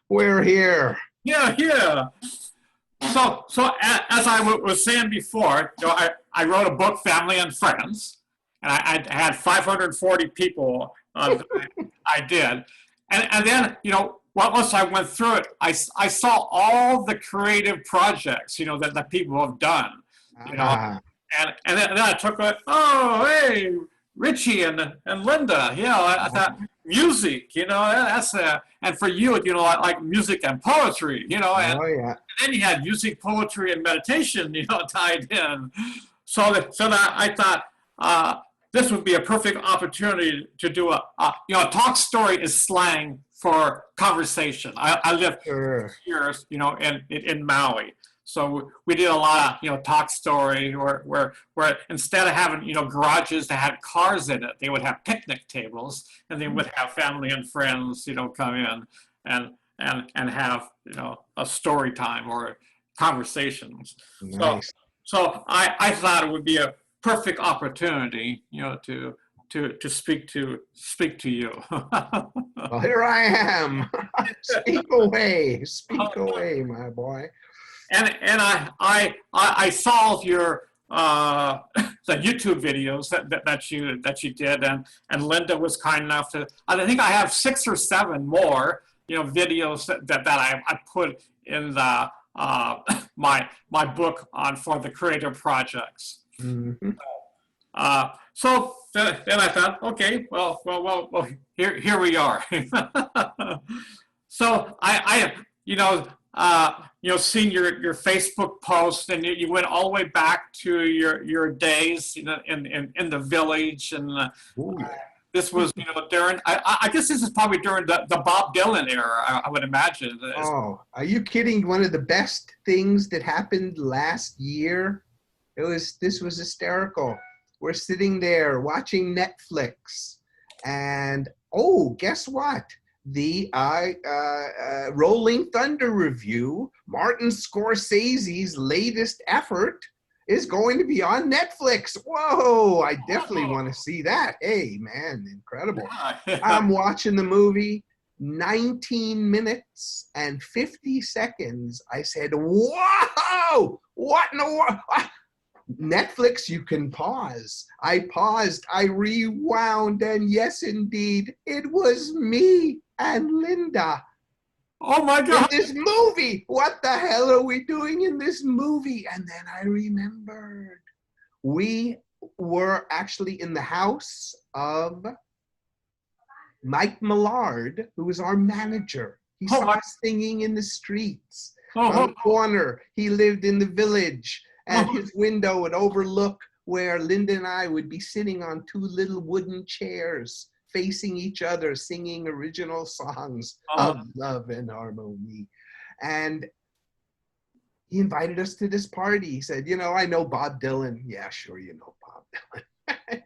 We're here. Yeah, yeah. As I was saying before, I wrote a book, Family and Friends, and I had 540 people I did. And then, once I went through it, I saw all the creative projects, that people have done, you know, Ah, and then I took it, oh, hey, Richie and Linda, I thought music, and for you, like music and poetry, and oh yeah. then you had music, poetry, and meditation, tied in. So that I thought this would be a perfect opportunity to do a talk story is slang for conversation. I lived Sure. years, in Maui. So we did a lot of, talk story where instead of having, garages that had cars in it, they would have picnic tables and they would have family and friends, come in and have, a story time or conversations. So Nice. so I thought it would be a perfect opportunity, to speak to you. Well, here I am. Speak away. Speak away, my boy. And I saw your the YouTube videos that you did, and Linda was kind enough to. I think I have 6 or 7 more videos that I put in the my book on for the creative projects. Hmm. So then I thought, okay, well, here we are. So I seen your Facebook post, and you went all the way back to your days, in the village, and Oh yeah. this was, during. I guess this is probably during the Bob Dylan era. I would imagine. Oh, are you kidding? One of the best things that happened last year. This was hysterical. We're sitting there watching Netflix, and oh, guess what? The Rolling Thunder review, Martin Scorsese's latest effort, is going to be on Netflix. Whoa, I definitely want to see that. Hey, man, incredible. Yeah. I'm watching the movie, 19 minutes and 50 seconds. I said, whoa, what in the world? Netflix, you can pause. I paused, I rewound, and yes, indeed, it was me and Linda Oh my in God. this movie. What the hell are we doing in this movie? And then I remembered we were actually in the house of Mike Millard, who was our manager. He Oh saw my. us singing in the streets on Oh, the corner. He lived in the village, and oh, his window would overlook where Linda and I would be sitting on 2 little wooden chairs facing each other, singing original songs oh. of love and harmony. And he invited us to this party. He said, I know Bob Dylan. Yeah, sure, you know Bob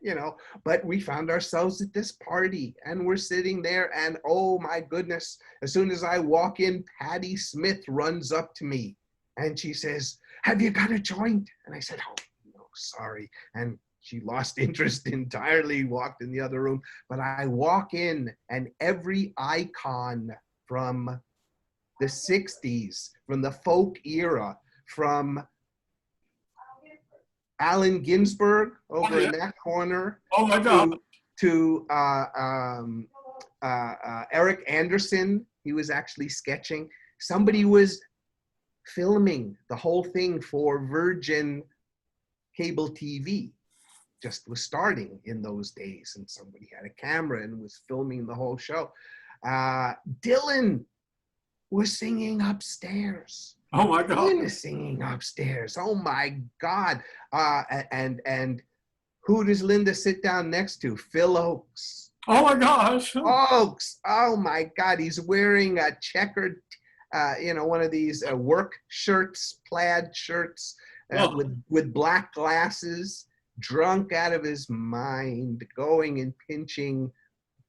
Dylan. But we found ourselves at this party, and we're sitting there, and oh my goodness, as soon as I walk in, Patty Smith runs up to me and she says, have you got a joint? And I said, oh, no, sorry. And she lost interest entirely, walked in the other room. But I walk in, and every icon from the 60s, from the folk era, from Allen Ginsberg Oh, over yeah. in that corner, Oh my God. to Eric Anderson. He was actually sketching. Somebody was filming the whole thing for Virgin cable TV. Just was starting in those days, and somebody had a camera and was filming the whole show. Dylan was singing upstairs. Oh my God. Dylan is singing upstairs. Oh my God. And who does Linda sit down next to? Phil Oakes. Oh my gosh. Oakes. Oh my God. He's wearing a checkered, one of these work shirts, plaid shirts, Oh, with black glasses, drunk out of his mind, going and pinching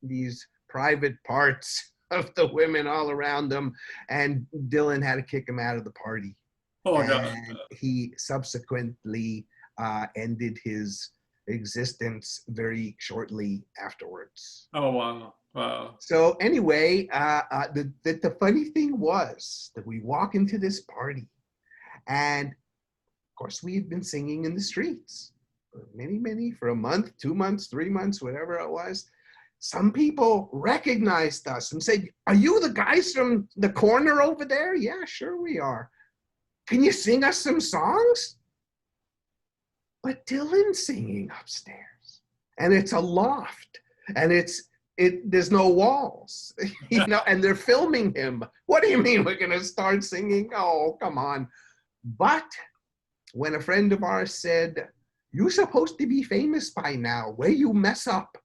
these private parts of the women all around him. And Dylan had to kick him out of the party. oh my God. And he subsequently ended his existence very shortly afterwards. Oh wow. Wow. So anyway, the funny thing was that we walk into this party, and of course we had been singing in the streets for for a month, 2 months, 3 months, whatever it was. Some people recognized us and said, "Are you the guys from the corner over there?" "Yeah, sure we are." "Can you sing us some songs?" But Dylan's singing upstairs, and it's a loft, and there's no walls, and they're filming him. "What do you mean we're gonna start singing? Oh, come on." But when a friend of ours said, "You're supposed to be famous by now, where you mess up,"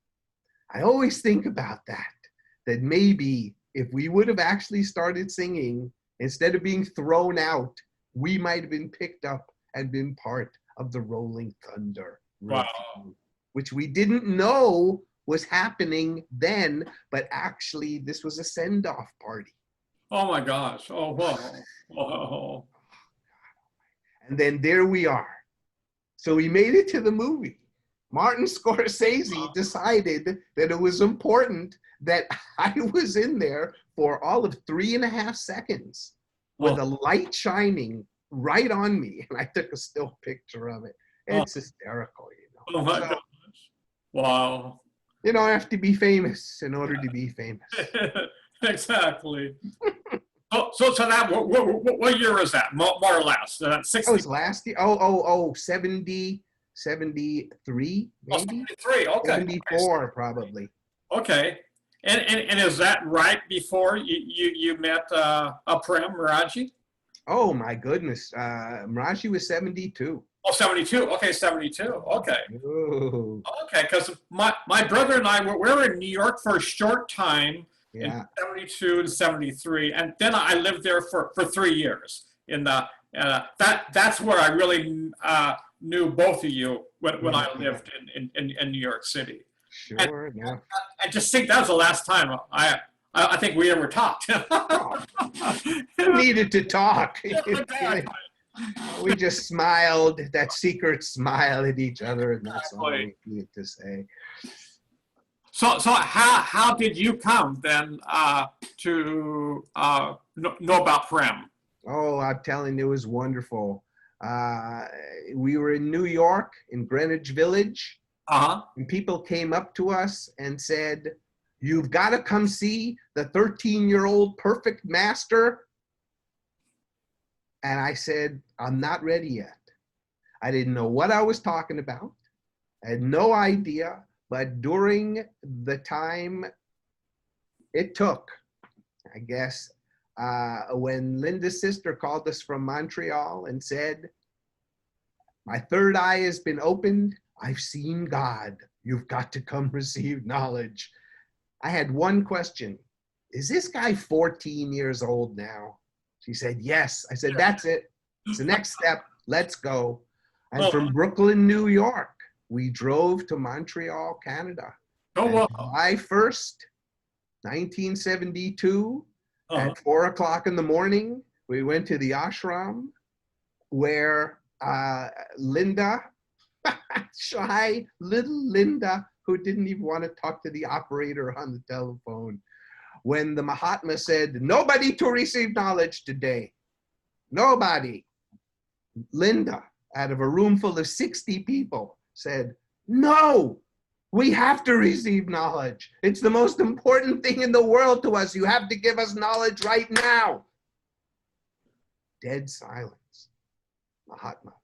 I always think about that maybe if we would have actually started singing, instead of being thrown out, we might have been picked up and been part of the Rolling Thunder Wow. review, which we didn't know was happening then, but actually this was a send-off party. Oh my gosh. Oh, wow. Oh. And then there we are. So we made it to the movie. Martin Scorsese decided that it was important that I was in there for all of 3.5 seconds with a light shining right on me. And I took a still picture of it. It's hysterical, Oh my gosh. Wow. You don't have to be famous in order to be famous. Exactly. So that, what year was that, more or less? 60? That was last year. 70, 73, Oh, maybe? 73, okay. 74, probably. Okay. And is that right before you met Prem Maraji? Oh, my goodness. Marashi was 72. Oh, 72. Okay, 72. Okay. Ooh. Okay, because my brother and I were in New York for a short time in Yeah. 72 to 73, and then I lived there for 3 years. In the that's where I really knew both of you when I lived in New York City. Sure. Yeah. I just think that was the last time I think we ever talked. We needed to talk. We just smiled, that secret smile at each other, and that's all we needed to say. So how did you come then to know about Prem? Oh, I'm telling you, it was wonderful. We were in New York, in Greenwich Village, and people came up to us and said, "You've got to come see the 13-year-old perfect master." And I said, "I'm not ready yet." I didn't know what I was talking about. I had no idea. But during the time it took, I guess, when Linda's sister called us from Montreal and said, "My third eye has been opened. I've seen God. You've got to come receive knowledge." I had one question. "Is this guy 14 years old now?" She said, "Yes." I said, "That's it. It's the next step. Let's go." And from Brooklyn, New York, we drove to Montreal, Canada. July 1st, 1972, at 4 o'clock in the morning, we went to the ashram where Linda, shy little Linda, who didn't even want to talk to the operator on the telephone, when the Mahatma said, "Nobody to receive knowledge today." Nobody. Linda, out of a room full of 60 people, said, "No, we have to receive knowledge. It's the most important thing in the world to us. You have to give us knowledge right now." Dead silence. Mahatma.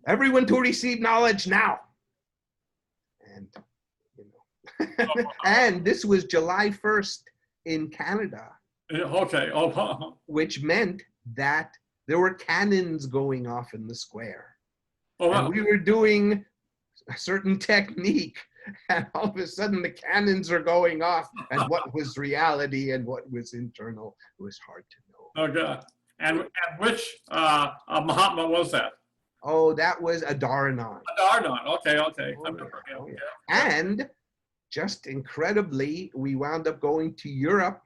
"Everyone to receive knowledge now." And, and this was July 1st in Canada. Okay. Which meant that there were cannons going off in the square. And we were doing a certain technique, and all of a sudden the cannons are going off, and what was reality and what was internal was hard to know. Okay. And which Mahatma was that? Oh, that was Adaranan. Adaranan. Okay. Oh, yeah. And just incredibly, we wound up going to Europe,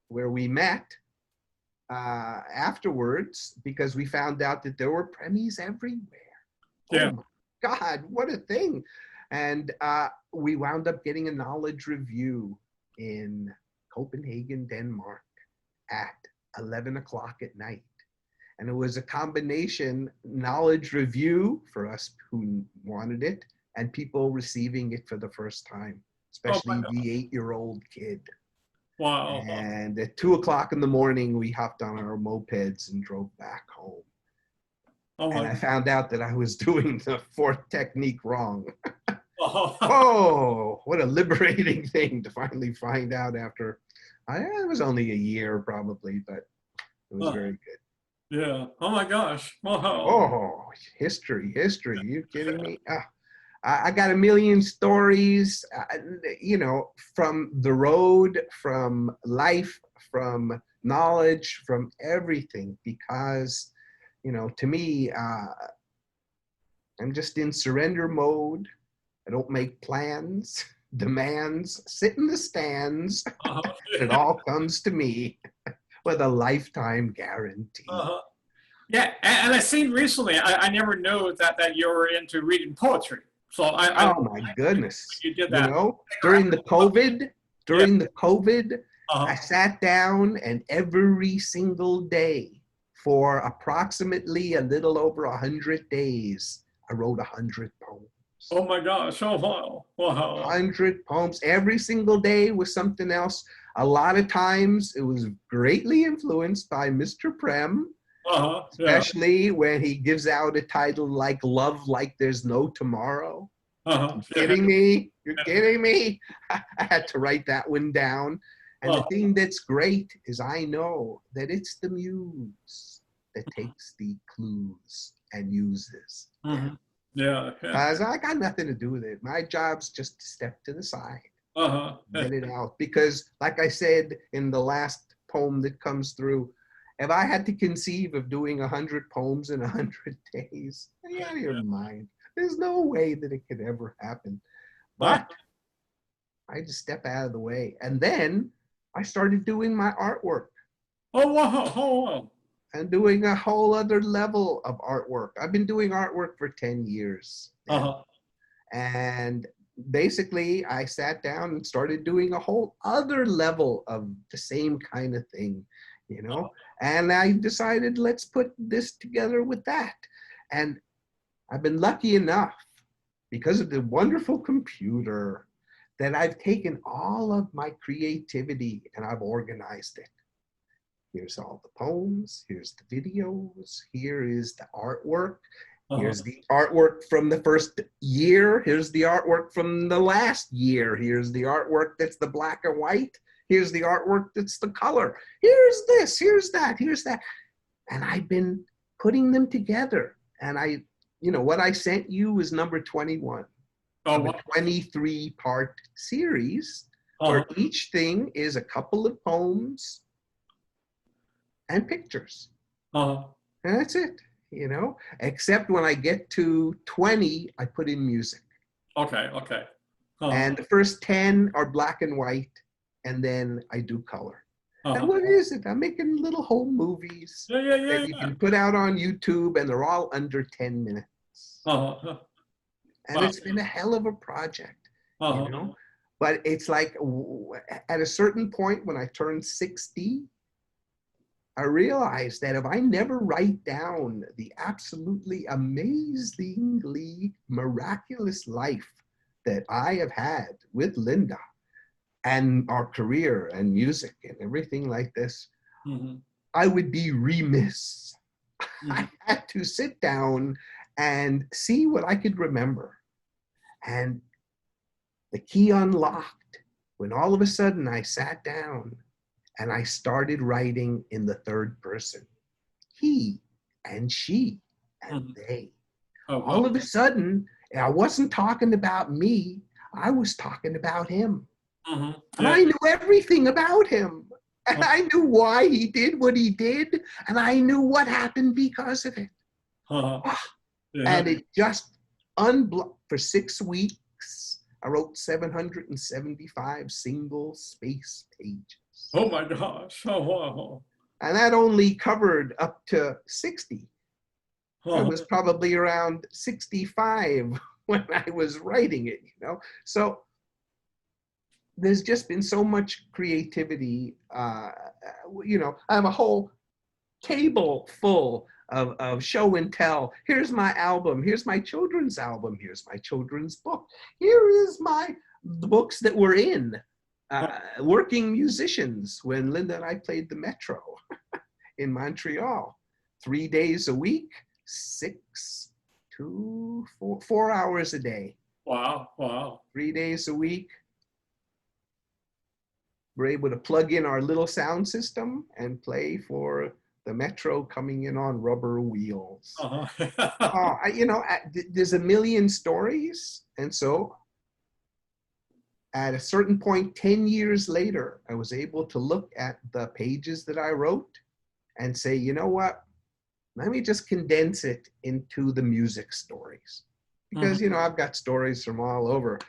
where we met afterwards, because we found out that there were premies everywhere. Yeah. Oh my God, what a thing. And we wound up getting a knowledge review in Copenhagen, Denmark at 11 o'clock at night. And it was a combination knowledge review for us who wanted it and people receiving it for the first time, Oh my especially God. the 8-year-old kid. Wow. And at 2 o'clock in the morning, we hopped on our mopeds and drove back home. Oh And my I found out that I was doing the fourth technique wrong. God. Oh, what a liberating thing to finally find out after, it was only a year probably, but it was very good. Yeah. Oh my gosh. Wow. Oh, history. Are you kidding me? I got a million stories, from the road, from life, from knowledge, from everything, because, to me, I'm just in surrender mode. I don't make plans, demands, sit in the stands. It all comes to me with a lifetime guarantee. Yeah, and I seen recently. I never knew that you were into reading poetry. So I Oh my goodness. you did that. During the COVID, Yeah. I Uh-huh. sat down and every single day for approximately a little over 100 days, I wrote 100 poems. Oh my gosh. Oh wow. Wow. 100 poems every single day was something else. A lot of times it was greatly influenced by Mr. Prem, Uh-huh. Yeah. especially when he gives out a title like Love Like There's No Tomorrow. Uh-huh. You Yeah. kidding me? You're kidding me? I had to write that one down. And the Uh, thing that's great is I know that it's the muse that takes the clues and uses them. mhm. Yeah. Yeah. Because I got nothing to do with it. My job's just to step to the side, Uh-huh. Yeah. get it out. Because, like I said in the last poem that comes through, if I had to conceive of doing 100 poems in 100 days, you're out of your mind. There's no way that it could ever happen. Uh, But I just step out of the way. And then I started doing my artwork oh wow. Oh wow. and doing a whole other level of artwork. I've been doing artwork for 10 years now. Uh-huh. And basically, I sat down and started doing a whole other level of the same kind of thing, And I decided, let's put this together with that. And I've been lucky enough, because of the wonderful computer, that I've taken all of my creativity and I've organized it. Here's all the poems, here's the videos, here is the artwork, Uh-huh. here's the artwork from the first year, here's the artwork from the last year, here's the artwork that's the black and white, here's the artwork that's the color, here's this, here's that, here's that. And I've been putting them together. And what I sent you is number 21 Oh of a wow. 23-part series Uh-huh. where each thing is a couple of poems and pictures. Uh-huh. And that's it, except when I get to 20, I put in music. Okay. Okay. Uh-huh. And the first 10 are black and white, and then I do color. And Uh-huh. what is it? I'm making little home movies Yeah. Yeah. that Yeah. you Yeah. can put out on YouTube, and they're all under 10 minutes. Uh-huh. And Wow. it's been a hell of a project, Uh-huh. But it's like at a certain point when I turned 60, I realized that if I never write down the absolutely amazingly miraculous life that I have had with Linda and our career and music and everything like this, Mm-hmm. I would be remiss. Mm-hmm. I had to sit down and see what I could remember. And the key unlocked when all of a sudden I sat down and I started writing in the third person. He and she and Mm-hmm. they. Oh All wow. of a sudden, I wasn't talking about me, I was talking about him. Mm-hmm. And Yeah. I knew everything about him. And Uh-huh. I knew why he did what he did. And I knew what happened because of it. Uh-huh. Yeah. And it just unblocked for 6 weeks. I wrote 775 single space pages. Oh my gosh. Oh wow. And that only covered up to 60. I Uh-huh. was probably around 65 when I was writing it. So there's just been so much creativity. You know, I have a whole table full of show and tell. Here's my album. Here's my children's album. Here's my children's book. Here is the books that were in working musicians when Linda and I played the Metro in Montreal, 3 days a week, 4 hours a day. Wow, wow. 3 days a week. We're able to plug in our little sound system and play for the Metro coming in on rubber wheels. Uh-huh. You know, there's a million stories. And so at a certain point, 10 years later, I was able to look at the pages that I wrote and say, you know what? Let me just condense it into the music stories. Because, you know, I've got stories from all over.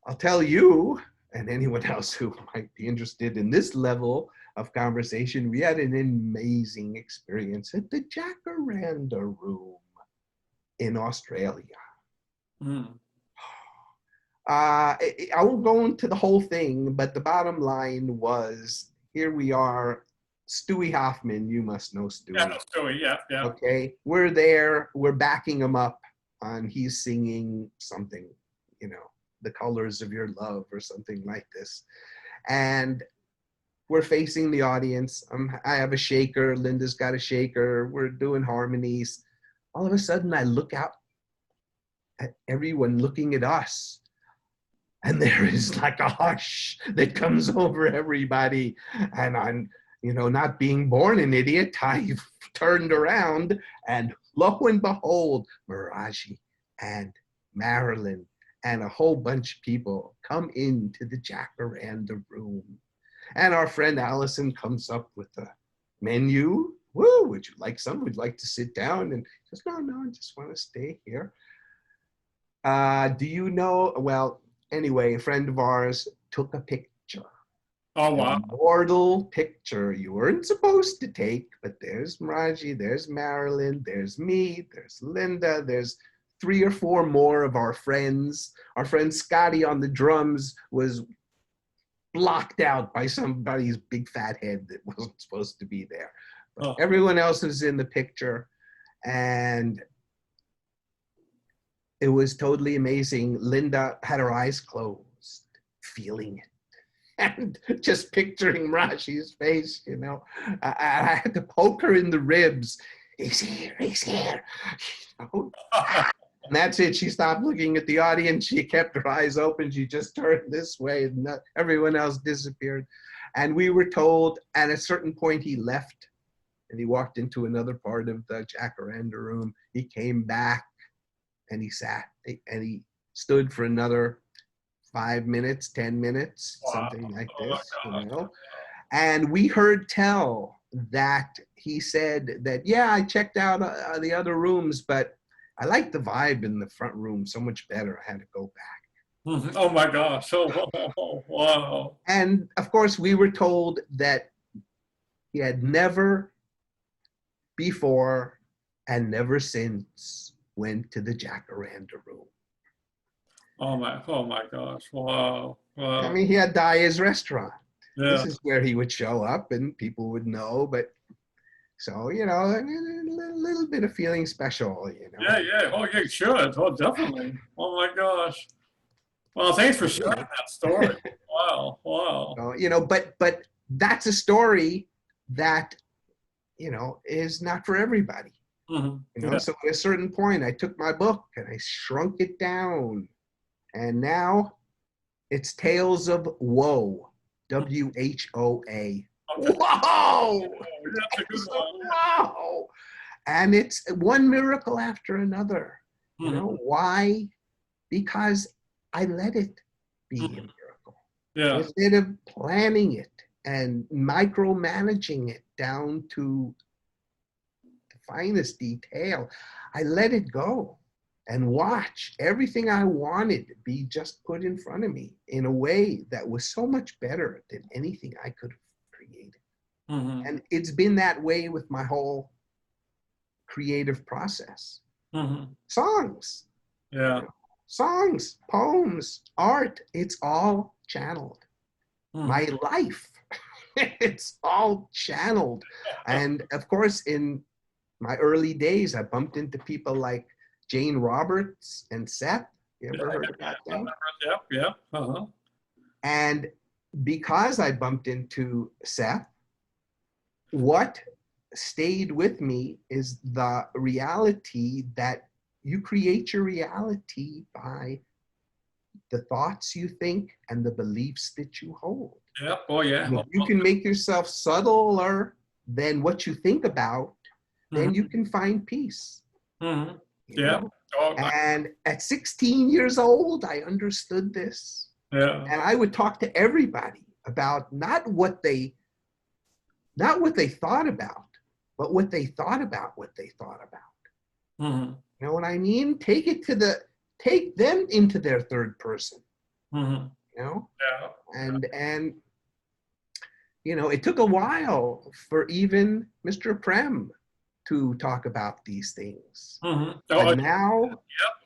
I'll tell you, and anyone else who might be interested in this level of conversation, we had an amazing experience at the Jacaranda Room in Australia. Mm. I won't go into the whole thing, but the bottom line was, here we are, Stewie Hoffman, you must know Stewie. Yeah, no, Stewie, yeah, yeah. Okay, we're there, we're backing him up on, he's singing something, you know, The Colors of Your Love or something like this. And we're facing the audience. I have a shaker, Linda's got a shaker, we're doing harmonies. All of a sudden I look out at everyone looking at us, and there is like a hush that comes over everybody. And I'm, you know, not being born an idiot, I turned around and lo and behold, Miraji and Marilyn and a whole bunch of people come into the Jacaranda Room. And our friend Allison comes up with the menu. Woo, would you like some? Would you like to sit down? And she says, no, I just want to stay here. Do you know, well, anyway, a friend of ours took a picture. Oh, wow. An immortal picture you weren't supposed to take, but there's Raji, there's Marilyn, there's me, there's Linda, there's 3 or 4 more of our friends. Our friend Scotty on the drums was blocked out by somebody's big fat head that wasn't supposed to be there. But everyone else was in the picture, and it was totally amazing. Linda had her eyes closed, feeling it, and just picturing Raji's face, you know. I had to poke her in the ribs. He's here, he's here. You know? And that's it. She stopped looking at the audience. She kept her eyes open. She just turned this way, and everyone else disappeared. And we were told at a certain point he left, and he walked into another part of the Jacaranda Room. He came back, and he sat, and he stood for another 5 minutes, 10 minutes, something like this, you know. And we heard tell that he said that, yeah, I checked out the other rooms, but I liked the vibe in the front room so much better. I had to go back. Oh my gosh! Oh, wow! And of course, we were told that he had never before and never since went to the Jacaranda Room. Oh my gosh! Wow! Wow! I mean, he had Daya's restaurant. Yeah. This is where he would show up and people would know, but so, you know, a little bit of feeling special, you know. Yeah, yeah. Oh, you should. Oh, definitely. Oh my gosh. Well, thanks for sharing that story. Wow, wow. So, you know, but that's a story that, you know, is not for everybody. Mm-hmm. You know, Yeah. so at a certain point, I took my book and I shrunk it down, and now it's Tales of Woe, WHOA. Okay. Whoa! That's a good one. Wow! And it's one miracle after another. You know why? Because I let it be a miracle. Yeah. Instead of planning it and micromanaging it down to the finest detail, I let it go and watch everything I wanted be just put in front of me in a way that was so much better than anything I could have created. And it's been that way with my whole creative process. Songs. Yeah. songs, poems, art, it's all channeled. My life, it's all channeled. And of course, in my early days, I bumped into people like Jane Roberts and Seth. You ever heard about them? Yep, yeah. Uh-huh. And because I bumped into Seth, what stayed with me is the reality that you create your reality by the thoughts you think and the beliefs that you hold. Yep. Oh, yeah. And if you can make yourself subtler than what you think about, then you can find peace. Mm-hmm. You Yeah. know? Oh, And at 16 years old, I understood this. yeah. And I would talk to everybody about not what they thought about, but what they thought about what they thought about. Mm-hmm. You know what I mean? Take them into their third person. Mm-hmm. You know? Yeah. And you know, it took a while for even Mr. Prem to talk about these things. Mm-hmm. Oh, But now yep.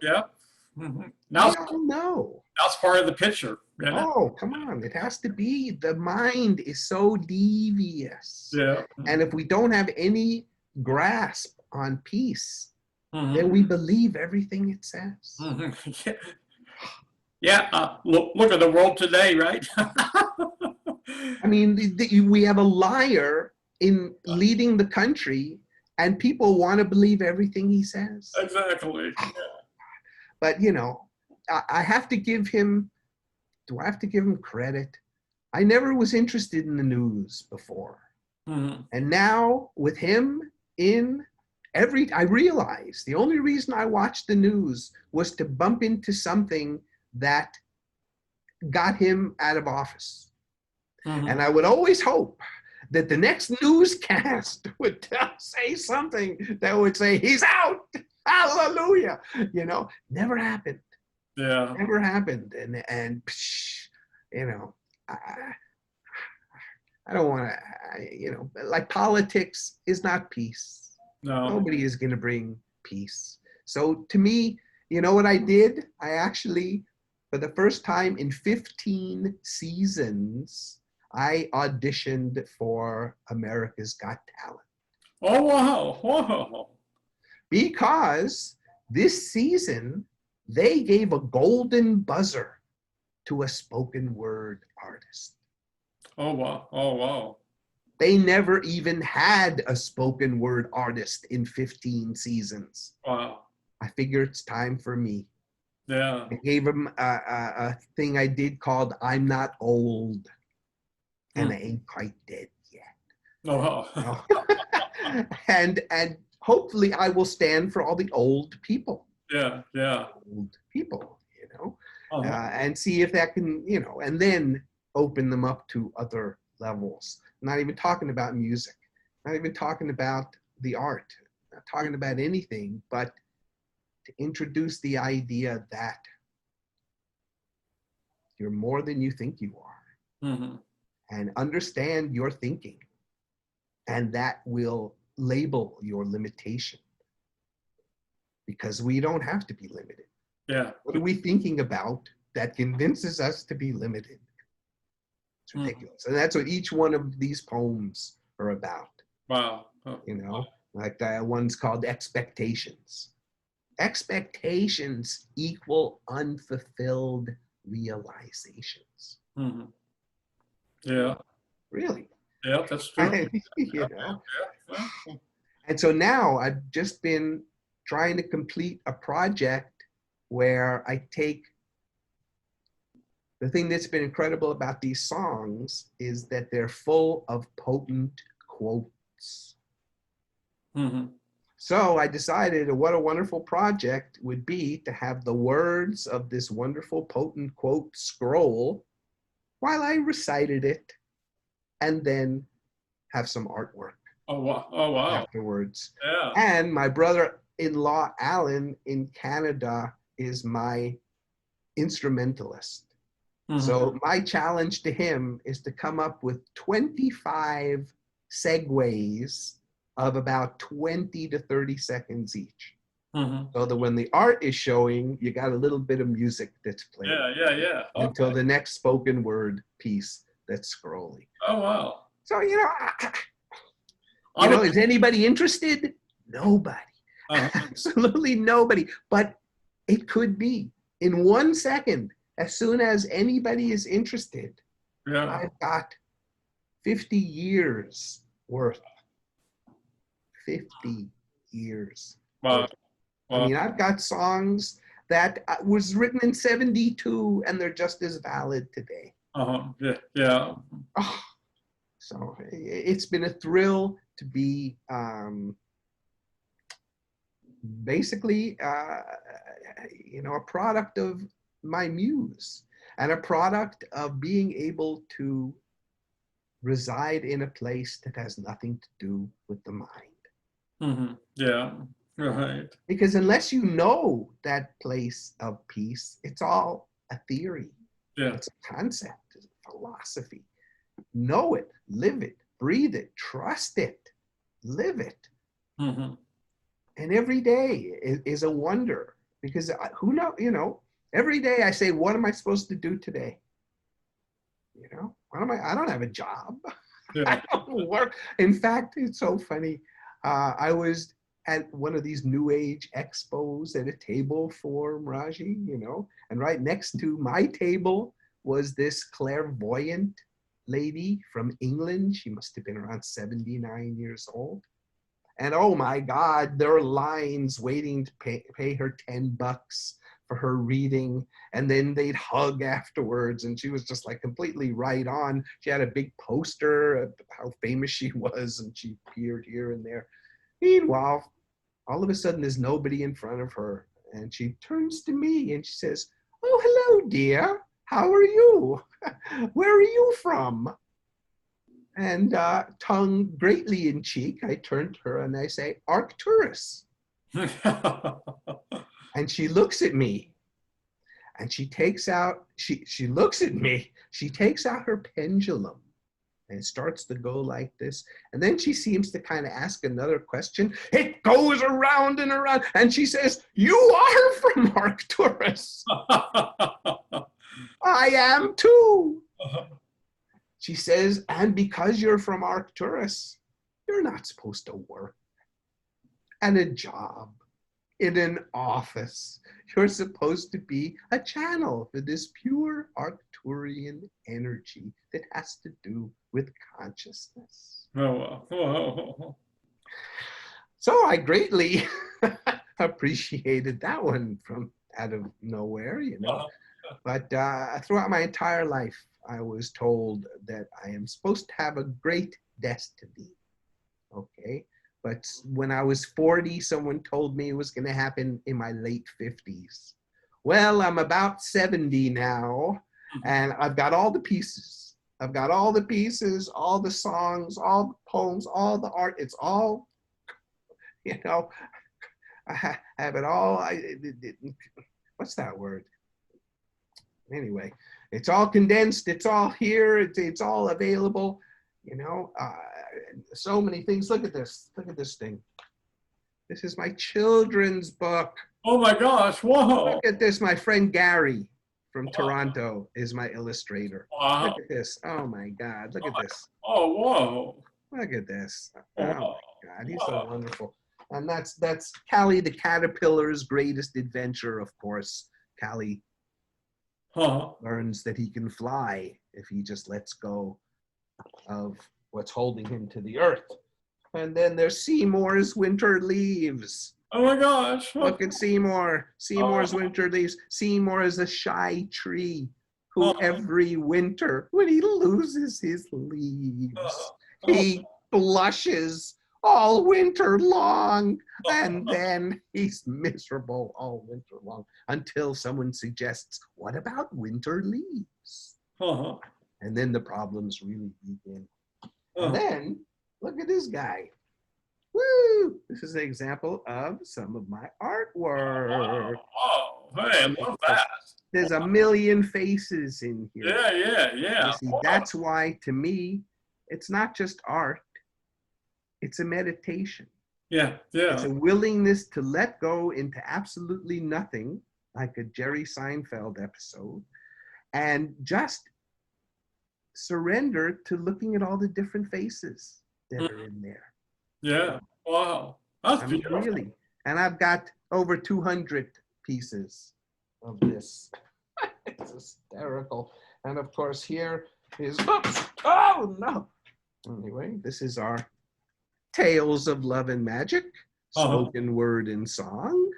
Yep. Mm-hmm. we all know. That's part of the picture. Isn't it? Oh, come on. It has to be. The mind is so devious. Yeah. And if we don't have any grasp on peace, Mm-hmm. then we believe everything it says. Mm-hmm. Yeah. Look at the world today, right? I mean, we have a liar in leading the country, and people want to believe everything he says. Exactly. Yeah. But, you know, I have to give him, do I have to give him credit? I never was interested in the news before. Mm-hmm. And now with him in I realized the only reason I watched the news was to bump into something that got him out of office. Mm-hmm. And I would always hope that the next newscast would say something that would say, he's out, hallelujah. You know, never happened. Yeah. Never happened. And you know, I don't want to, you know, like politics is not peace. No. Nobody is going to bring peace. So to me, you know what I did? I actually, for the first time in 15 seasons, I auditioned for America's Got Talent. Oh, wow. Whoa. Because this season, they gave a golden buzzer to a spoken word artist. Oh, wow. Oh, wow. They never even had a spoken word artist in 15 seasons. Wow. I figure it's time for me. Yeah. I gave them a thing I did called I'm Not Old, and I ain't quite dead yet. Oh, wow. You know? and hopefully I will stand for all the old people. Yeah. Yeah. Old people, you know, Uh-huh. and see if that can, you know, and then open them up to other levels. Not even talking about music, not even talking about the art, not talking about anything, but to introduce the idea that you're more than you think you are, Mm-hmm. and understand your thinking, and that will label your limitation, because we don't have to be limited. Yeah. What are we thinking about that convinces us to be limited? It's ridiculous. And that's what each one of these poems are about. Wow. Oh. You know, like that one's called Expectations. Expectations equal unfulfilled realizations. Mm-hmm. Yeah. Really. Yeah, that's true. You know. Yeah. And so now I've just been trying to complete a project where I take the thing that's been incredible about these songs is that they're full of potent quotes. Mm-hmm. So I decided what a wonderful project would be to have the words of this wonderful potent quote scroll while I recited it, and then have some artwork. Oh, wow. Oh, wow. Afterwards. Yeah. And my brother-in-law, Alan, in Canada, is my instrumentalist. Mm-hmm. So my challenge to him is to come up with 25 segues of about 20 to 30 seconds each. Mhm. So that when the art is showing, you got a little bit of music that's playing Yeah. until Okay. the next spoken word piece that's scrolling. Oh, wow. So, I would, is anybody interested? Nobody. uh, Absolutely nobody. But it could be in 1 second, as soon as anybody is interested, yeah. I've got 50 years worth. 50 years Wow. worth. I Wow. mean, I've got songs that was written in 72 and they're just as valid today. Yeah. Yeah. Oh, so it's been a thrill to be basically, a product of my muse and a product of being able to reside in a place that has nothing to do with the mind. Yeah. Right. Because unless you know that place of peace, it's all a theory, Yeah. it's a concept, it's a philosophy. Know it, live it, breathe it, trust it, live it. Hmm. And every day is a wonder because who know, every day I say, what am I supposed to do today? I don't have a job. I Yeah. don't work. In fact, it's so funny. I was at one of these new age expos at a table for Raji, and right next to my table was this clairvoyant lady from England. She must have been around 79 years old. And oh my God, there are lines waiting to pay her $10 for her reading. And then they'd hug afterwards. And she was just like completely right on. She had a big poster of how famous she was, and she appeared here and there. Meanwhile, all of a sudden, there's nobody in front of her. And she turns to me and she says, "Oh, hello, dear. How are you? Where are you from?" And tongue greatly in cheek, I turn to her and I say, "Arcturus." And she looks at me and she looks at me, she takes out her pendulum and starts to go like this. And then she seems to kind of ask another question. It goes around and around. And she says, "You are from Arcturus." "I am too." She says, "And because you're from Arcturus, you're not supposed to work at a job in an office. You're supposed to be a channel for this pure Arcturian energy that has to do with consciousness." Oh, So I greatly appreciated that one from out of nowhere. But throughout my entire life, I was told that I am supposed to have a great destiny. Okay. But when I was 40, someone told me it was going to happen in my late 50s. Well, I'm about 70 now, and I've got all the pieces. I've got all the pieces, all the songs, all the poems, all the art. It's all, you know, I have it all. What's that word? Anyway, it's all condensed. It's all here. It's all available. You know, uh, so many things. Look at this. Look at this thing. This is my children's book. oh my gosh. Whoa. Look at this. My friend Gary from Toronto is my illustrator. Look Wow. at this. Oh my God. Look at this. Oh, whoa. Look at this. Oh Whoa. my God. He's so Whoa. wonderful. And that's Callie the caterpillar's greatest adventure, of course. Callie Huh. learns that he can fly if he just lets go of what's holding him to the earth. And then there's Seymour's winter leaves. Oh my gosh. Look at Seymour. Seymour's Oh, winter leaves. Seymour is a shy tree who oh, every winter, when he loses his leaves, oh, he blushes all winter long. And oh, then he's miserable all winter long until someone suggests, what about winter leaves? oh, And then the problems really begin. And oh, then look at this guy. Woo! This is an example of some of my artwork. oh, hey, I love that. There's a million faces in here. You Yeah. see, Wow. that's why to me, it's not just art, it's a meditation. Yeah. It's Yeah. a willingness to let go into absolutely nothing, like a Jerry Seinfeld episode, and just surrender to looking at all the different faces that are in there. Yeah. Wow. That's I mean, beautiful. really. And I've got over 200 pieces of this. It's hysterical. And of course, here is, oops, oh no. Anyway, this is our Tales of Love and Magic, Uh-huh. spoken word and song.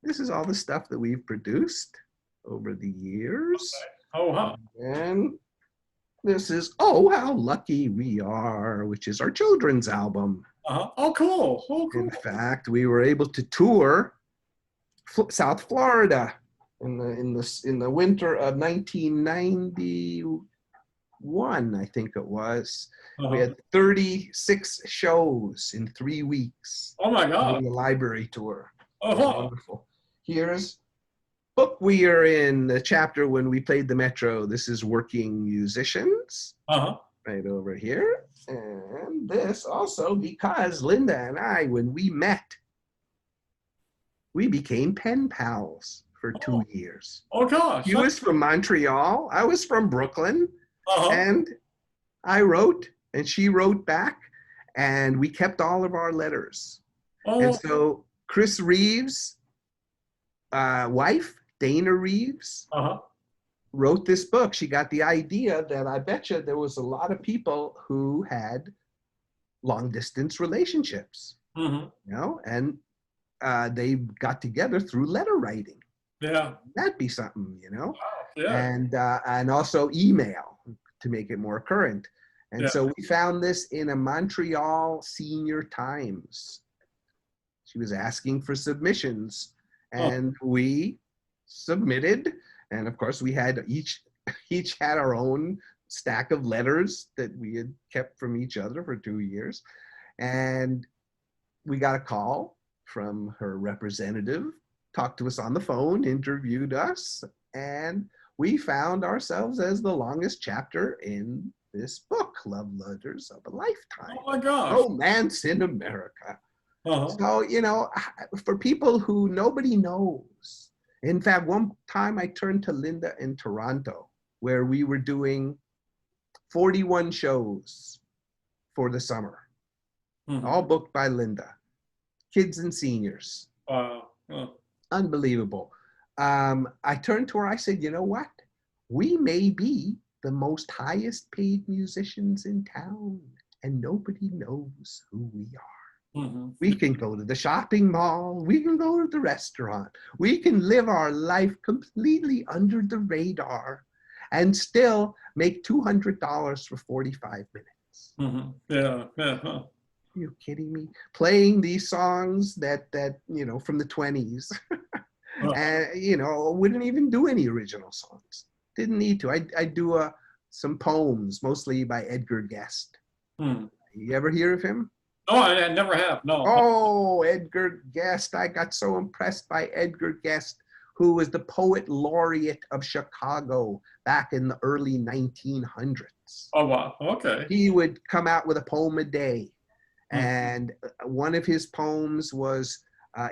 This is all the stuff that we've produced over the years. Oh, wow. And this is Oh How Lucky We Are, which is our children's album. Uh-huh. Oh, cool. Oh, In cool. fact, we were able to tour South Florida in the winter of 1991, I think it was. We Uh-huh. had 36 shows in 3 weeks Oh my God. during the library tour. It Oh, was wow. wonderful. Here's book we are in, the chapter when we played the Metro. This is Working Musicians, Uh-huh. right over here. And this also because Linda and I, when we met, we became pen pals for 2 years. Oh gosh. He was from Montreal, I was from Brooklyn, Uh-huh. and I wrote and she wrote back, and we kept all of our letters. And Oh, so Chris Reeves' wife, Dana Reeves, uh-huh. wrote this book. She got the idea that I bet you there was a lot of people who had long distance relationships, Mm-hmm. and they got together through letter writing. Yeah. That'd be something, Yeah. and also email to make it more current. And Yeah. so we found this in a Montreal Senior Times. She was asking for submissions, Oh, and we submitted. And of course, we had each had our own stack of letters that we had kept from each other for 2 years. And we got a call from her representative, talked to us on the phone, interviewed us, and we found ourselves as the longest chapter in this book, Love Letters of a Lifetime, oh my gosh. Romance in America. Uh-huh. So, for people who nobody knows, in fact, one time I turned to Linda in Toronto, where we were doing 41 shows for the summer, Mm-hmm. all booked by Linda, kids and seniors. Wow. Oh. Unbelievable. I turned to her, I said, you know what? We may be the most highest paid musicians in town, and nobody knows who we are. Mm-hmm. We can go to the shopping mall. We can go to the restaurant. We can live our life completely under the radar and still make $200 for 45 minutes. Mm-hmm. Yeah. Yeah. Huh. Are you kidding me? Playing these songs that from the 20s, Oh. and wouldn't even do any original songs. Didn't need to. I do some poems, mostly by Edgar Guest. Hmm. You ever hear of him? No, I never have. No. Oh, Edgar Guest. I got so impressed by Edgar Guest, who was the poet laureate of Chicago back in the early 1900s. Oh, wow. Okay. He would come out with a poem a day. Hmm. And one of his poems was,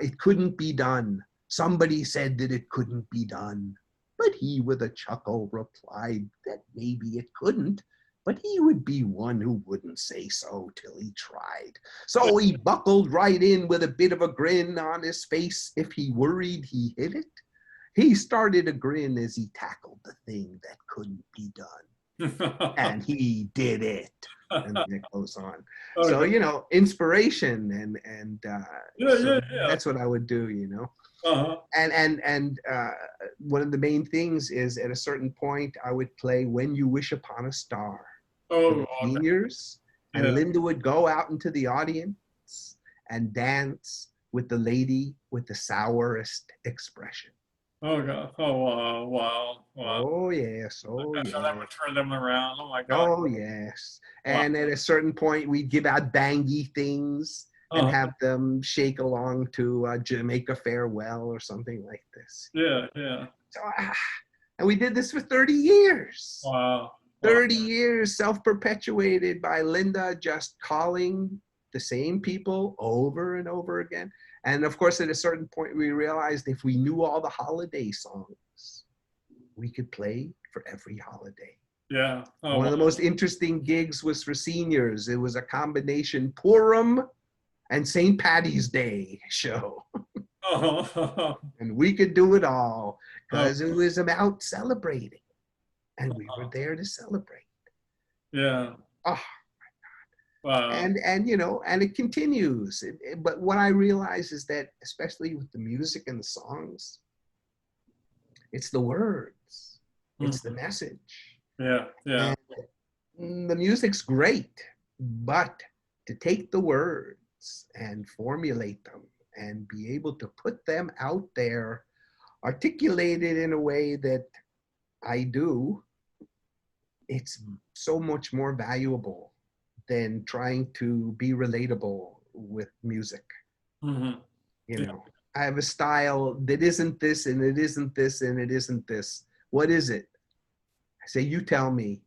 It Couldn't Be Done. Somebody said that it couldn't be done. But he, with a chuckle, replied that maybe it couldn't. But he would be one who wouldn't say so till he tried. So he buckled right in with a bit of a grin on his face. If he worried, he hid it. He started a grin as he tackled the thing that couldn't be done. And he did it. And then it goes on. So, inspiration and Yeah, so yeah, yeah. that's what I would do, Uh-huh. And one of the main things is at a certain point I would play When You Wish Upon a Star for the Oh, okay. seniors, and Yeah. Linda would go out into the audience and dance with the lady with the sourest expression. Oh, God. Oh, wow. Wow. Wow. Oh yes, oh I'm sure that yes. would turn them around. Oh, my God. Oh yes. Wow. And at a certain point we'd give out bangy things and Uh-huh. have them shake along to Jamaica Farewell or something like this. Yeah, yeah. So, and we did this for 30 years. Wow. Wow. 30 years self-perpetuated by Linda just calling the same people over and over again. And of course, at a certain point, we realized if we knew all the holiday songs, we could play for every holiday. Yeah. Oh, One of wow. the most interesting gigs was for seniors. It was a combination Purim and St. Patty's Day show. Oh, And we could do it all oh, because it was about celebrating. And we were there to celebrate. yeah. Oh, Wow. and you know, and it continues. But what I realize is that, especially with the music and the songs, it's the words, it's the Mhm. message. Yeah. Yeah. And the music's great, but to take the words and formulate them and be able to put them out there, articulated in a way that I do, it's so much more valuable than trying to be relatable with music. Hmm. You Yeah. know, I have a style that isn't this and it isn't this and it isn't this. What is it? I say, you tell me.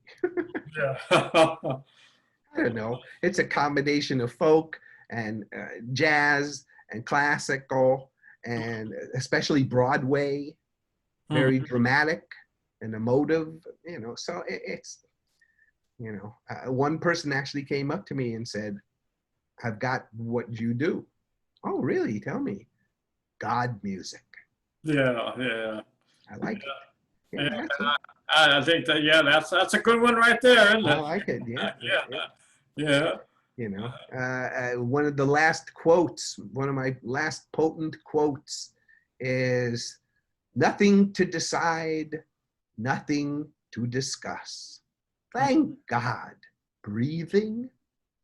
Yeah. I don't know. It's a combination of folk and jazz and classical and especially Broadway, very Mhm. dramatic and emotive, you know. So it's, you know, one person actually came up to me and said, I've got what you do. Oh, really? Tell me. God music. Yeah. Yeah. I like it. Yeah. Yeah, that's it. I think that, yeah, that's a good one right there, isn't I it? like it. Yeah, yeah, yeah. Yeah. Yeah. You know, one of the last quotes, one of my last potent quotes is nothing to decide, nothing to discuss. Thank God, breathing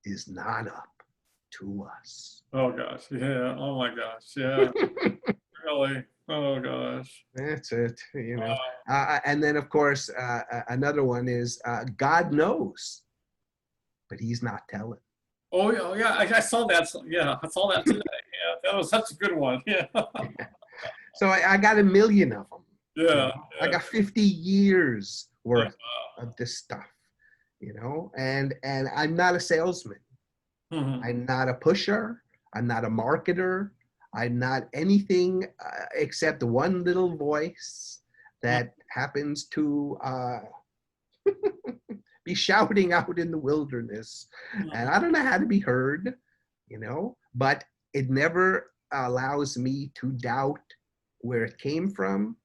is not up to us. Oh gosh. Yeah. Oh my gosh. Yeah. Really. Oh gosh. That's it, you know. Wow. And then, of course, another one is God knows, but he's not telling. Oh yeah. Oh, yeah. I saw that. Yeah. I saw that today. Yeah. That was such a good one. Yeah. So I got a million of them. You Yeah. know, I got 50 years Yeah. worth of this stuff. You know, and I'm not a salesman. Mhm. I'm not a pusher. I'm not a marketer. I'm not anything except one little voice that happens to be shouting out in the wilderness. And I don't know how to be heard, you know, but it never allows me to doubt where it came from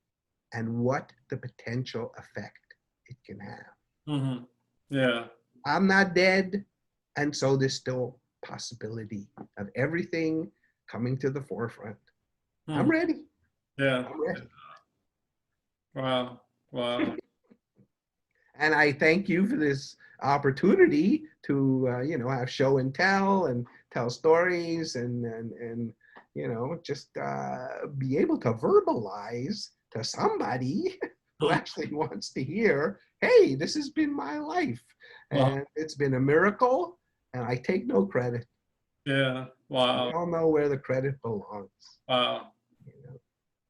and what the potential effect it can have. Mhm. Yeah. I'm not dead, and so there's still possibility of everything coming to the forefront. I'm Mhm. ready. Yeah. I'm ready. Wow. Wow. And I thank you for this opportunity to, you know, have show and tell stories and you know, just be able to verbalize to somebody who Mhm. actually wants to hear, hey, this has been my life. Wow. And it's been a miracle, and I take no credit. Yeah. We Wow. all know where the credit belongs. Wow. You know?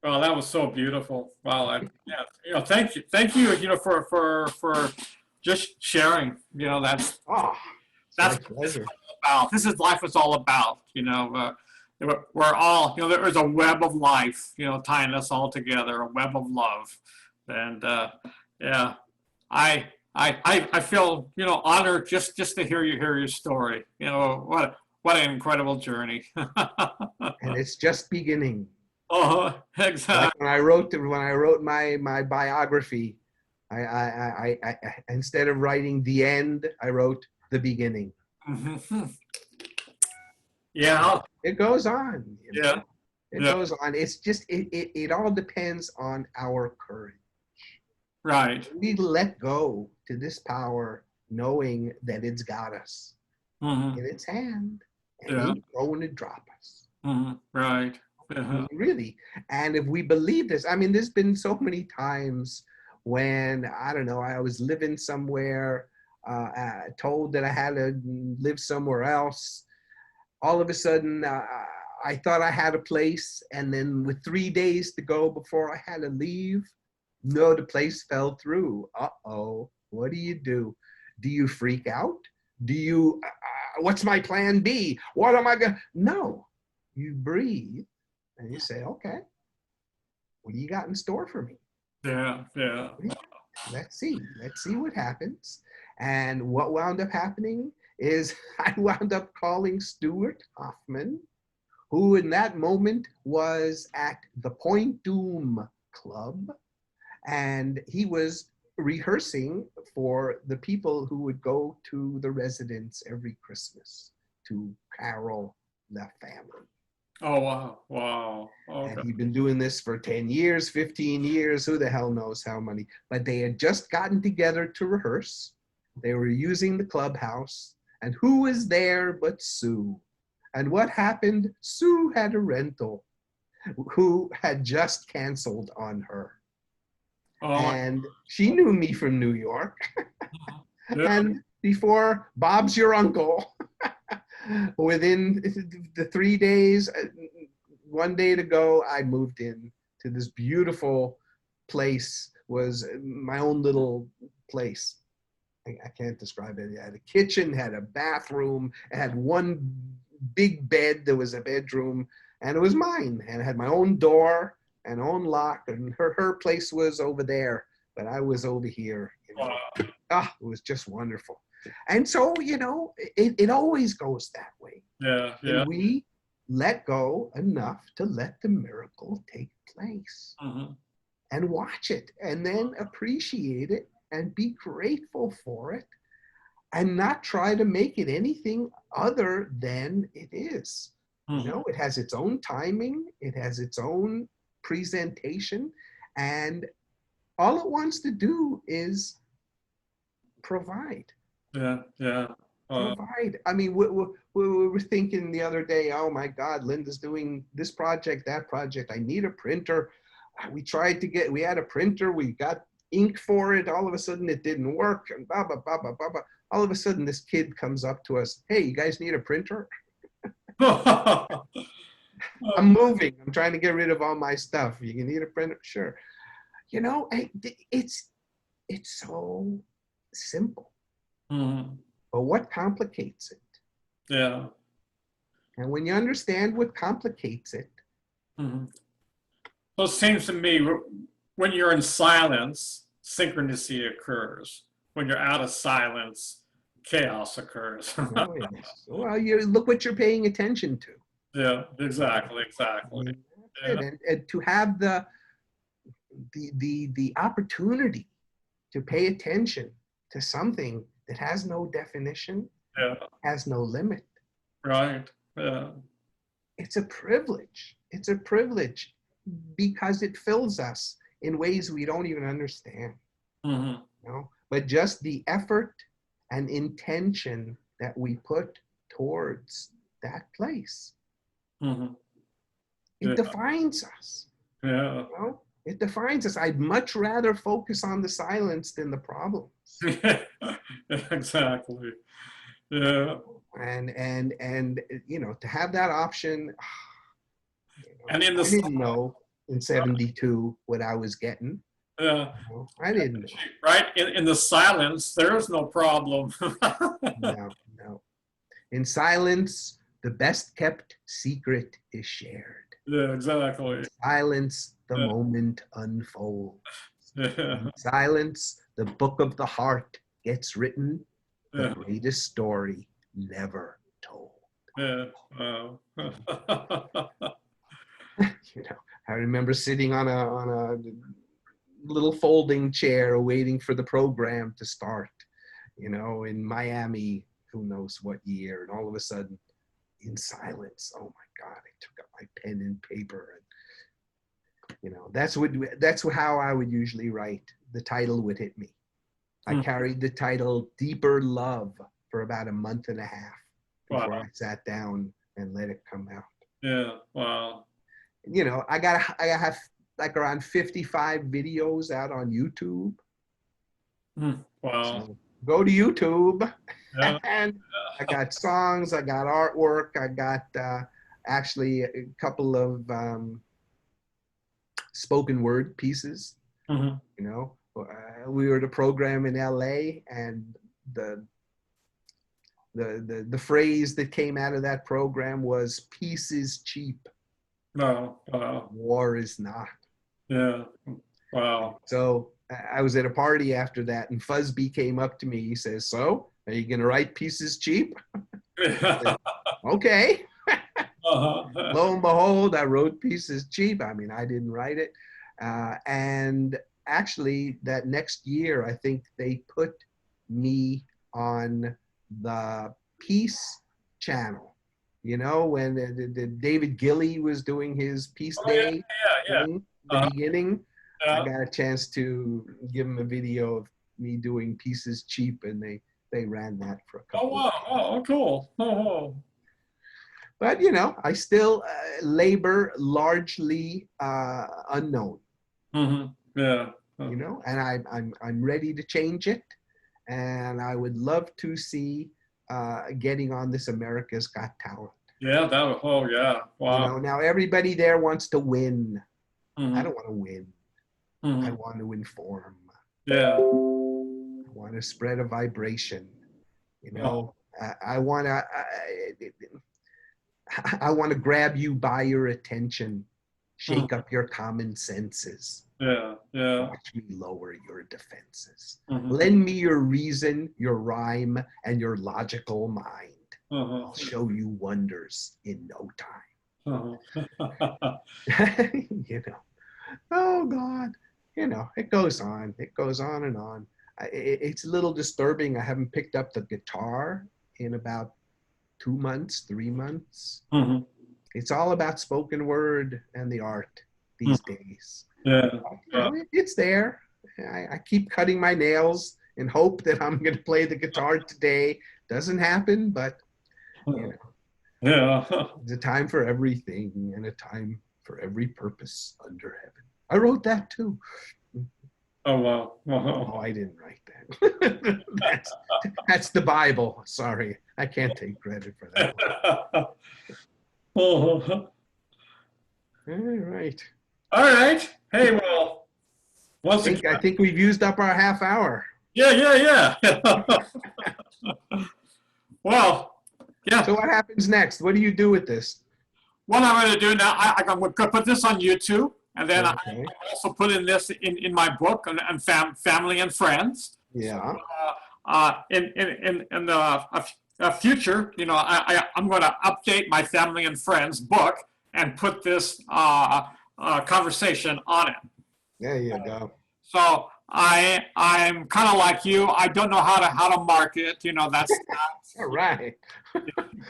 Well, that was so beautiful. Wow. Yeah. Thank you. Thank you. For just sharing. Oh, it's my That's what this is pleasure. all about. This is life is all about. We're all. There is a web of life. Tying us all together. A web of love. And yeah, I feel honored just to hear your story. What an incredible journey. And it's just beginning. Oh, Like exactly. when I wrote my biography, I instead of writing the end, I wrote the beginning. Yeah, It goes on, you yeah, know. It yeah. goes on. It's just it all depends on our courage. Right. We let go to this power, knowing that it's got us Hmm. in its hand, and Yeah. ain't going to drop us. Hmm. Right. I Yeah. mean, really. And if we believe this, I mean, there's been so many times when, I don't know, I was living somewhere, told that I had to live somewhere else. All of a sudden, I thought I had a place. And then with 3 days to go before I had to leave, no, the place fell through. Uh-oh, what do? Do you freak out? Do you what's my plan B? What am I going to? No, you breathe and you say, okay, what do you got in store for me? Yeah, yeah. Let's see what happens. And what wound up happening is I wound up calling Stuart Hoffman, who in that moment was at the Point Doom Club, and he was rehearsing for the people who would go to the residence every Christmas to carol the family. Oh, wow. Wow. And Okay. he'd been doing this for 10 years, 15 years, who the hell knows how many. But they had just gotten together to rehearse. They were using the clubhouse. And who was there but Sue? And what happened? Sue had a rental who had just canceled on her. Oh, And she knew me from New York. yeah. And before Bob's your uncle, within the 3 days, one day to go, I moved in to this beautiful place. Was my own little place. I can't describe it. It had a kitchen, had a bathroom, it had one big bed. There was a bedroom, and it was mine. And it had my own door and own lock. And her place was over there, but I was over here. You know, it was just wonderful. And so, you know, it always goes that way. Yeah, yeah. And we let go enough to let the miracle take place and watch it and then appreciate it and be grateful for it and not try to make it anything other than it is. You know, it has its own timing, it has its own presentation, and all it wants to do is provide. Yeah, yeah. Provide. I mean, we were thinking the other day, oh my God, Linda's doing this project, that project. I need a printer. We had a printer, we got ink for it. All of a sudden it didn't work and blah, blah, blah, blah, blah, blah. All of a sudden this kid comes up to us, hey, you guys need a printer? I'm moving. I'm trying to get rid of all my stuff. You need a printer? Sure. You know, it's so simple. But what complicates it? Yeah. And when you understand what complicates it. So it seems to me when you're in silence, synchronicity occurs. When you're out of silence, chaos occurs. Oh, yes. Well, you look what you're paying attention to. Yeah, exactly, exactly. Yeah. And to have the opportunity to pay attention to something that has no definition, has no limit. Right. Yeah. It's a privilege. It's a privilege because it fills us in ways we don't even understand. You know? But just the effort and intention that we put towards that place, it defines us. Yeah. You know? It defines us. I'd much rather focus on the silence than the problems. Exactly. Yeah. And you know, to have that option, you know, And in I didn't know in 72 what I was getting. Yeah. You know, I didn't know. Right? In the silence, there's no problem. No. In silence, the best kept secret is shared. Yeah, exactly. In silence, the moment unfolds. In silence, the book of the heart gets written, the greatest story never told. Yeah. You know, I remember sitting on a little folding chair waiting for the program to start, you know, in Miami, who knows what year, and all of a sudden, in silence, oh my God, I took up my pen and paper, and you know, that's how I would usually write. The title would hit me. I carried the title Deeper Love for about a month and a half before I sat down and let it come out. Yeah, wow. You know, I have like around 55 videos out on YouTube. Wow. So go to YouTube. And I got songs, I got artwork, I got actually a couple of spoken word pieces. You know, we were at a program in LA, and the The phrase that came out of that program was "Peace is cheap, No. Wow. war is not." Yeah. Wow. So I was at a party after that, and Fuzby came up to me. He says, "So, are you going to write Peace is cheap?" I said, okay. Uh-huh. Lo and behold, I wrote Peace is cheap. I mean, I didn't write it. And actually, that next year, I think they put me on the Peace channel. You know, when the David Gilly was doing his Peace Oh yeah, Day yeah, thing, the yeah. beginning, I Yeah. got a chance to give him a video of me doing Pieces Cheap, and they ran that for a Oh couple of wow. days. Oh, cool. Oh, But you know, I still labor largely unknown. Yeah. You know, and I'm ready to change it, and I would love to see getting on this America's Got Talent. Yeah. That. Oh yeah. You Wow. know, now everybody there wants to win. I hmm don't want to win. I hmm want to inform. Yeah. I want to spread a vibration. You Oh, know, I want to. I want to grab you by your attention, mhm. shake up your common senses, Yeah. Yeah. watch me lower your defenses. hmm Lend me your reason, your rhyme, and your logical mind. I'll uh show you wonders in no uh time. You know, oh God, you know, it goes on. It goes on and on. It's a little disturbing. I haven't picked up the guitar in about 2 months, 3 months. hmm It's all about spoken word and the art these days. Yeah. You know, it's there. I keep cutting my nails in hope that I'm going to play the guitar today. Doesn't happen, but you know, Yeah. there's a time for everything and a time for every purpose under heaven. I wrote that too. Oh wow. Oh, Wow. I didn't write that. that's the Bible. Sorry, I can't take credit for that Oh. one. All right. All right. Hey, well, once again, I think we've used up our half hour. yeah. Well, yeah. So what happens next? What do you do with this? What I'm going to do now, I'm going to put this on YouTube, and then I Okay. also put in this in my book on family and friends. So, Yeah. in the future, you know, I'm going to update my family and friends book and put this conversation on it. There you go. So I'm kind of like you. I don't know how to market. You know, that's All right.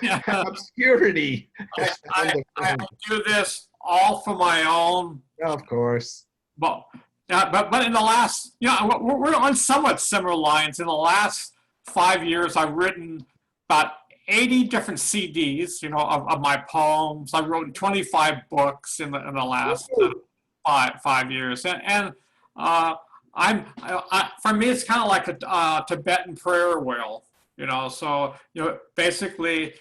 yeah. Obscurity has found a I friend. do this all for my own. Of course. Well, but in the last, you know, we're on somewhat similar lines. In the last 5 years, I've written about 80 different CDs, you know, of my poems. I've written 25 books in the last five years, and for me, it's kind of like a Tibetan prayer wheel, you know. So you know, basically,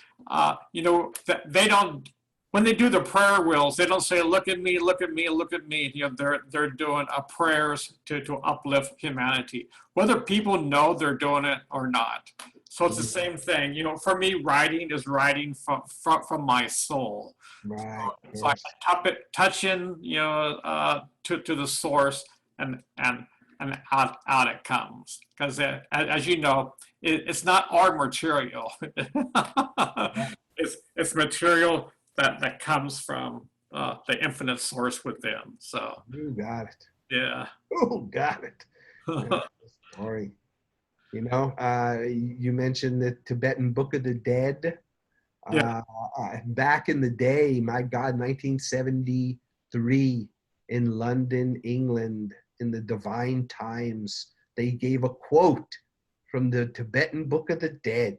you know, they don't. When they do the prayer wheels, they don't say, "Look at me, look at me, look at me." You know, they're doing prayers to uplift humanity, whether people know they're doing it or not. So it's the same thing. You know, for me, writing is writing from my soul. Right. So I touch in, you know, to the source, and out it comes. Because as you know, it's not our material. It's material that comes from the infinite source within. So You got it. yeah. Oh, got it. That's the story. You know, you mentioned the Tibetan Book of the Dead. Yeah. Back in the day, my God, 1973 in London, England, in the Divine Times, they gave a quote from the Tibetan Book of the Dead.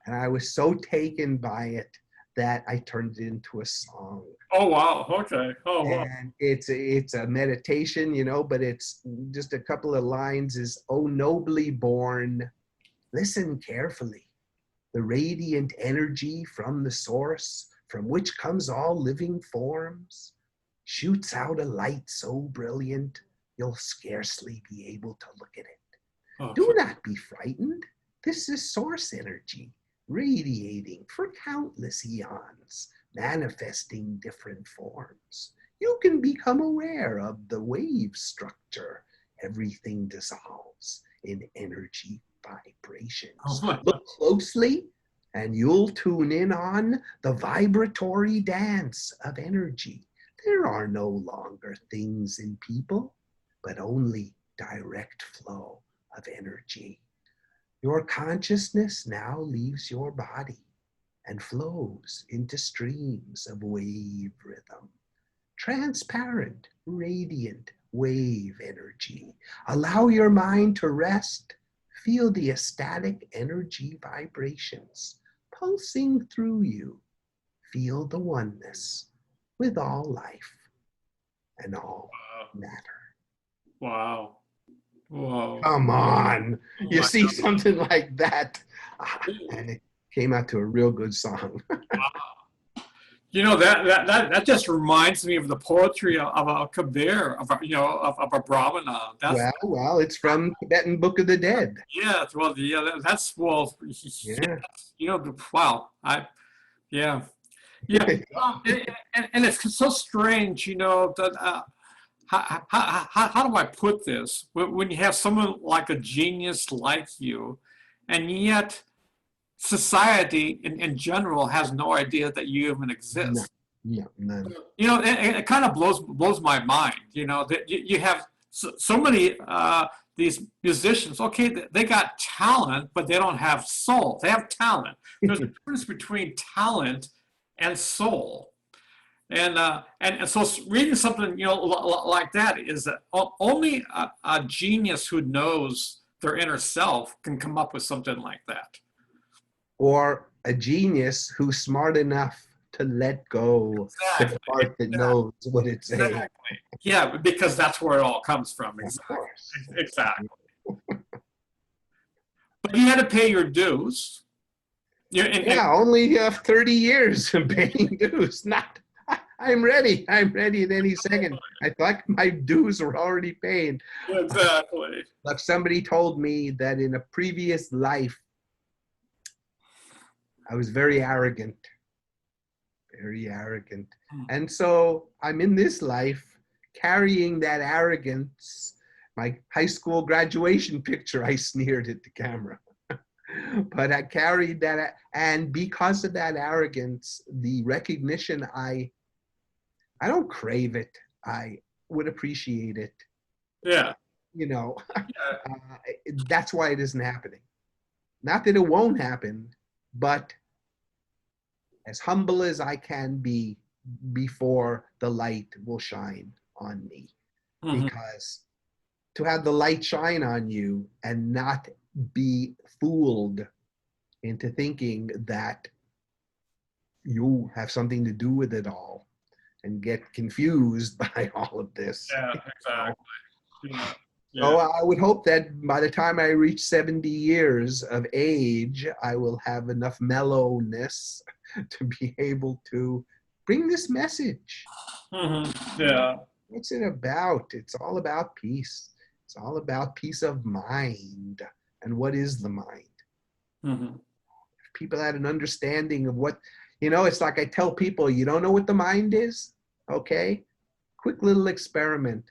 And I was so taken by it that I turned it into a song. Oh wow. Okay. Oh wow. And it's a meditation, you know, but it's just a couple of lines is, "Oh, nobly born, listen carefully. The radiant energy from the source, from which comes all living forms, shoots out a light so brilliant, you'll scarcely be able to look at it. Do Okay. not be frightened. This is source energy. radiating for countless eons, manifesting different forms. You can become aware of the wave structure. Everything dissolves in energy Oh vibrations. my God. Look closely and you'll tune in on the vibratory dance of energy. There are no longer things in people, but only direct flow of energy. Your consciousness now leaves your body and flows into streams of wave rhythm. Transparent, radiant wave energy. Allow your mind to rest. Feel the ecstatic energy vibrations pulsing through you. Feel the oneness with all life and all matter. Wow. Whoa. Come on. Oh You my see something like that, and it came out to a real good song. God. You know, that just reminds me of the poetry of a Kabir, of a, of a Brahmana. That's, Well, it's from Tibetan Book of the Dead. yeah, well, yeah, that's, well, Yeah. wow. Yeah. Yeah. And it's so strange, that, how do I put this? When you have someone like a genius like you, and yet society in general has no idea that you even No, exist. no, none. It kind of blows my mind. That you have so many these musicians. Okay, they got talent, but they don't have soul. They have talent. There's a difference between talent and soul. And so reading something like that is that only a genius who knows their inner self can come up with something like that. Or a genius who's smart enough to let go Exactly. the part that knows what it's saying. Exactly. Yeah, because that's where it all comes from. Of course. Exactly. But you had to pay your dues. Yeah, only 30 years of paying dues. Not, I'm ready. I'm ready at any second. I thought my dues were already paid. Exactly. But somebody told me that in a previous life, I was very arrogant. Very arrogant. And so I'm in this life carrying that arrogance. My high school graduation picture, I sneered at the camera. But I carried that, and because of that arrogance, the recognition, I don't crave it. I would appreciate it. Yeah. That's why it isn't happening. Not that it won't happen, but as humble as I can be before the light will shine on me. Mm-hmm. Because to have the light shine on you and not be fooled into thinking that you have something to do with it all and get confused by all of this. Yeah, exactly. Yeah. So I would hope that by the time I reach 70 years of age, I will have enough mellowness to be able to bring this message. Mm-hmm. Yeah. What's it about? It's all about peace. It's all about peace of mind. And what is the mind? Mm-hmm. If people had an understanding of what, it's like I tell people, you don't know what the mind is? Okay? Quick little experiment.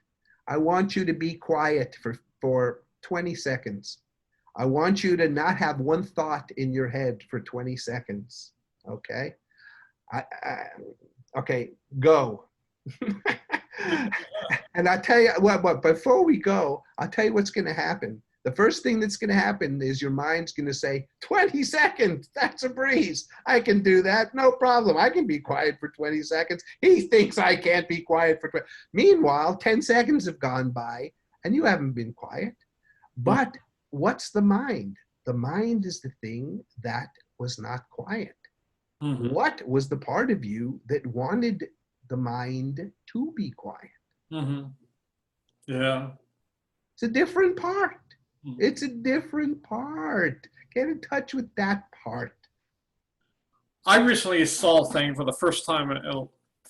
I want you to be quiet for 20 seconds. I want you to not have one thought in your head for 20 seconds. Okay? Okay, go. And I tell you what, before we go, I'll tell you what's going to happen. The first thing that's going to happen is your mind's going to say, 20 seconds, that's a breeze. I can do that, no problem. I can be quiet for 20 seconds. He thinks I can't be quiet for 20. Meanwhile, 10 seconds have gone by and you haven't been quiet. But what's the mind? The mind is the thing that was not quiet. Mm-hmm. What was the part of you that wanted the mind to be quiet? Mm-hmm. Yeah. It's a different part. It's a different part. Get in touch with that part. I recently saw a thing for the first time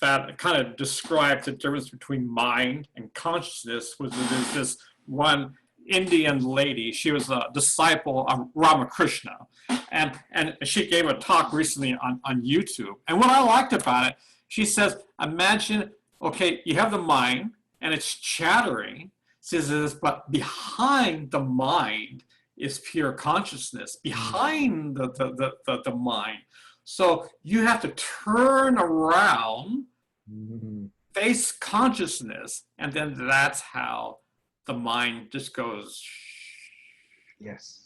that kind of described the difference between mind and consciousness. Was there's this one Indian lady. She was a disciple of Ramakrishna, and she gave a talk recently on YouTube. And what I liked about it, she says, imagine, okay, you have the mind and it's chattering. She says, but behind the mind is pure consciousness. Behind the mind. So you have to turn around, face consciousness, and then that's how the mind just goes. Yes.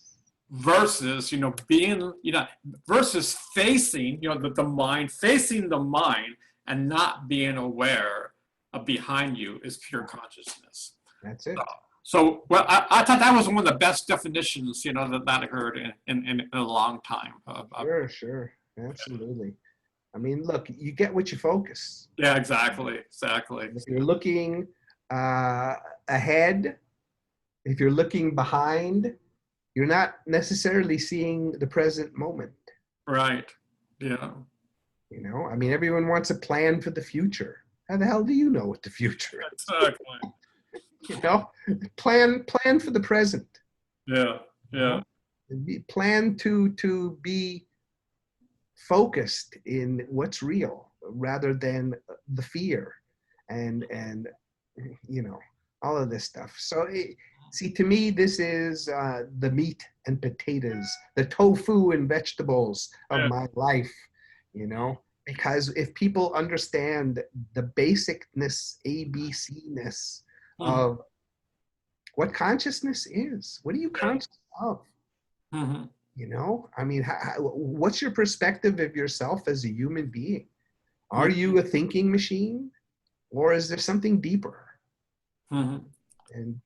Versus, being, versus facing, the mind, facing the mind and not being aware of behind you is pure consciousness. That's it. So well, I thought that was one of the best definitions, that I heard in a long time. Sure. Absolutely. I mean, look, you get what you focus. Yeah, exactly. If you're looking ahead, if you're looking behind, you're not necessarily seeing the present moment. Right. Yeah. I mean, everyone wants a plan for the future. How the hell do you know what the future is? Exactly. Plan for the present. Yeah. Plan to be focused in what's real rather than the fear and all of this stuff. So see, to me, this is the meat and potatoes, the tofu and vegetables of my life, because if people understand the basicness, ABC-ness of what consciousness is, what are you conscious of? Mm-hmm. I mean, what's your perspective of yourself as a human being? Are you a thinking machine, or is there something deeper? Mm-hmm. And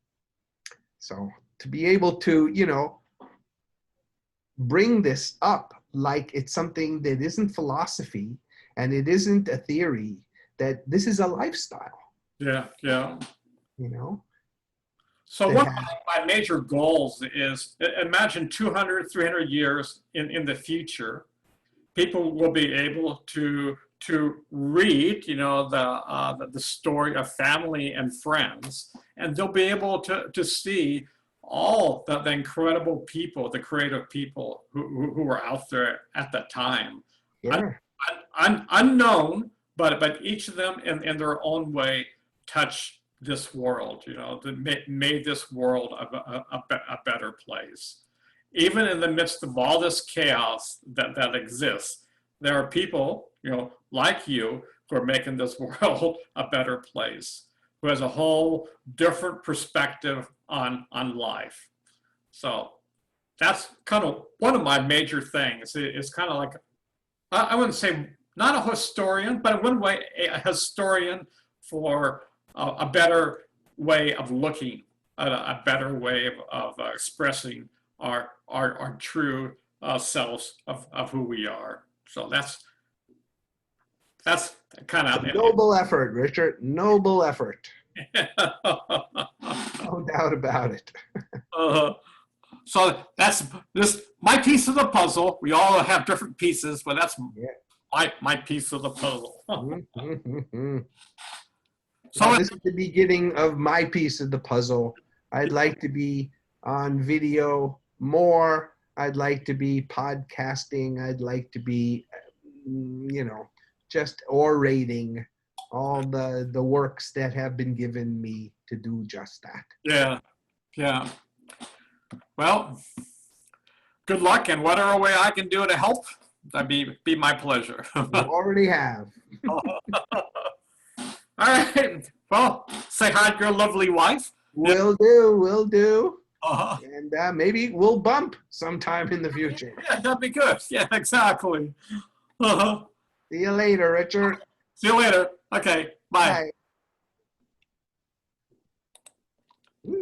so to be able to, bring this up like it's something that isn't philosophy and it isn't a theory, that this is a lifestyle. Yeah. So one of my major goals is, imagine 200, 300 years in the future, people will be able to read, the story of family and friends, and they'll be able to see all the incredible people, the creative people who were out there at that time. Yeah. Unknown, but each of them in their own way touch this world, that made this world a better place. Even in the midst of all this chaos that exists, there are people, like you, who are making this world a better place, who has a whole different perspective on life. So that's kind of one of my major things. It's kind of like, I wouldn't say not a historian, but in one way a historian for a better way of looking, a better way of expressing our true selves of who we are. So that's kind of noble effort, Richard. Noble effort. No doubt about it. So that's my piece of the puzzle. We all have different pieces, but that's my piece of the puzzle. So this is the beginning of my piece of the puzzle. I'd like to be on video more. I'd like to be podcasting. I'd like to be, just orating all the works that have been given me to do just that. Yeah. Well, good luck, and whatever way I can do to help, that'd be my pleasure. You already have. All right. Well, say hi to your lovely wife. Will do. And maybe we'll bump sometime in the future. Yeah, that'd be good. Yeah, exactly. See you later, Richard. See you later. Okay, bye. Bye.